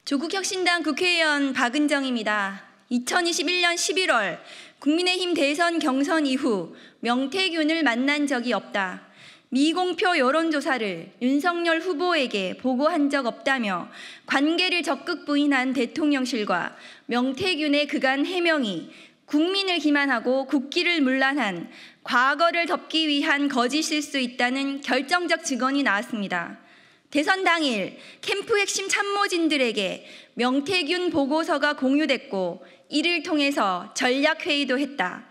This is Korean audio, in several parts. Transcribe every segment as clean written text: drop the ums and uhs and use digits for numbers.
조국혁신당 국회의원 박은정입니다. 2021년 11월 국민의힘 대선 경선 이후 명태균을 만난 적이 없다. 미공표 여론조사를 윤석열 후보에게 보고한 적 없다며 관계를 적극 부인한 대통령실과 명태균의 그간 해명이 국민을 기만하고 국기를 문란한 과거를 덮기 위한 거짓일 수 있다는 결정적 증언이 나왔습니다. 대선 당일 캠프 핵심 참모진들에게 명태균 보고서가 공유됐고 이를 통해서 전략회의도 했다.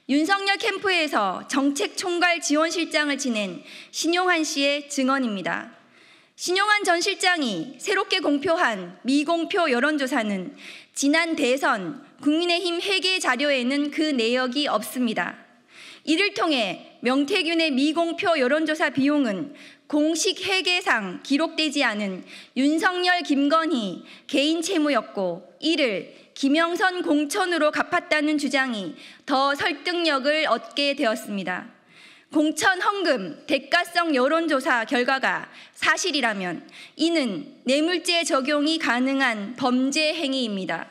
윤석열 캠프에서 정책총괄 지원실장을 지낸 신용환 씨의 증언입니다. 신용환 전 실장이 새롭게 공표한 미공표 여론조사는 지난 대선 국민의힘 회계 자료에는 그 내역이 없습니다. 이를 통해 명태균의 미공표 여론조사 비용은 공식 회계상 기록되지 않은 윤석열, 김건희 개인 채무였고 이를 김영선 공천으로 갚았다는 주장이 더 설득력을 얻게 되었습니다. 공천 헌금 대가성 여론조사 결과가 사실이라면 이는 뇌물죄 적용이 가능한 범죄 행위입니다.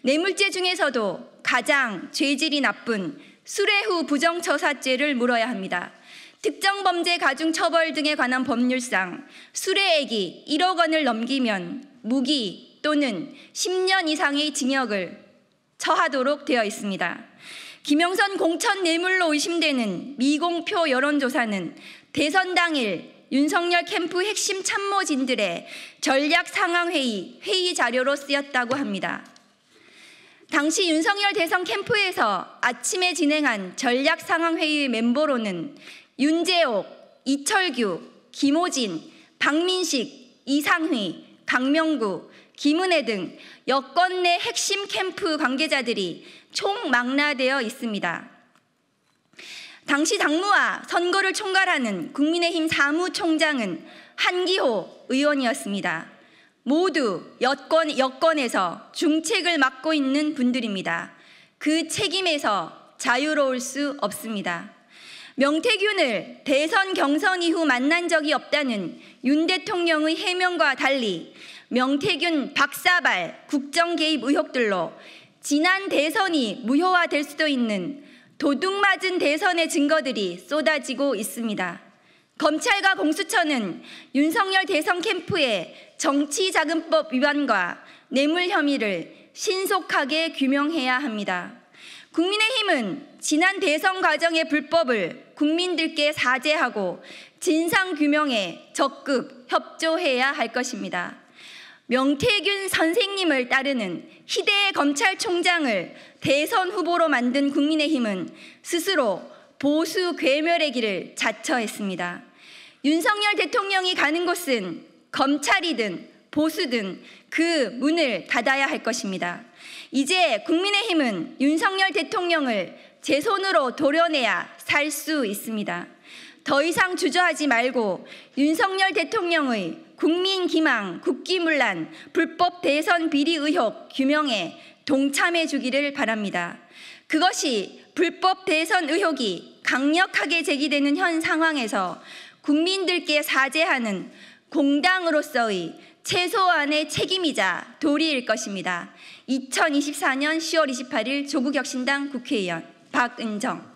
뇌물죄 중에서도 가장 죄질이 나쁜 수뢰후 부정처사죄를 물어야 합니다. 특정 범죄 가중처벌 등에 관한 법률상 수뢰액이 1억 원을 넘기면 무기 또는 10년 이상의 징역을 처하도록 되어 있습니다. 김영선 공천 뇌물로 의심되는 미공표 여론조사는 대선 당일 윤석열 캠프 핵심 참모진들의 전략 상황회의 회의 자료로 쓰였다고 합니다. 당시 윤석열 대선 캠프에서 아침에 진행한 전략 상황회의 멤버로는 윤재옥, 이철규, 김호진, 박민식, 이상휘, 강명구, 김은혜 등 여권 내 핵심 캠프 관계자들이 총망라되어 있습니다. 당시 당무와 선거를 총괄하는 국민의힘 사무총장은 한기호 의원이었습니다. 모두 여권에서 중책을 맡고 있는 분들입니다. 그 책임에서 자유로울 수 없습니다. 명태균을 대선 경선 이후 만난 적이 없다는 윤 대통령의 해명과 달리 명태균 박사발 국정 개입 의혹들로 지난 대선이 무효화될 수도 있는 도둑맞은 대선의 증거들이 쏟아지고 있습니다. 검찰과 공수처는 윤석열 대선 캠프의 정치자금법 위반과 뇌물 혐의를 신속하게 규명해야 합니다. 국민의힘은 지난 대선 과정의 불법을 국민들께 사죄하고 진상규명에 적극 협조해야 할 것입니다. 명태균 선생님을 따르는 희대의 검찰총장을 대선 후보로 만든 국민의힘은 스스로 보수 괴멸의 길을 자처했습니다. 윤석열 대통령이 가는 곳은 검찰이든 보수든 그 문을 닫아야 할 것입니다. 이제 국민의힘은 윤석열 대통령을 제 손으로 도려내야 살 수 있습니다. 더 이상 주저하지 말고 윤석열 대통령의 국민 기망, 국기문란, 불법 대선 비리 의혹 규명에 동참해 주기를 바랍니다. 그것이 불법 대선 의혹이 강력하게 제기되는 현 상황에서 국민들께 사죄하는 공당으로서의 최소한의 책임이자 도리일 것입니다. 2024년 10월 28일 조국혁신당 국회의원 박은정.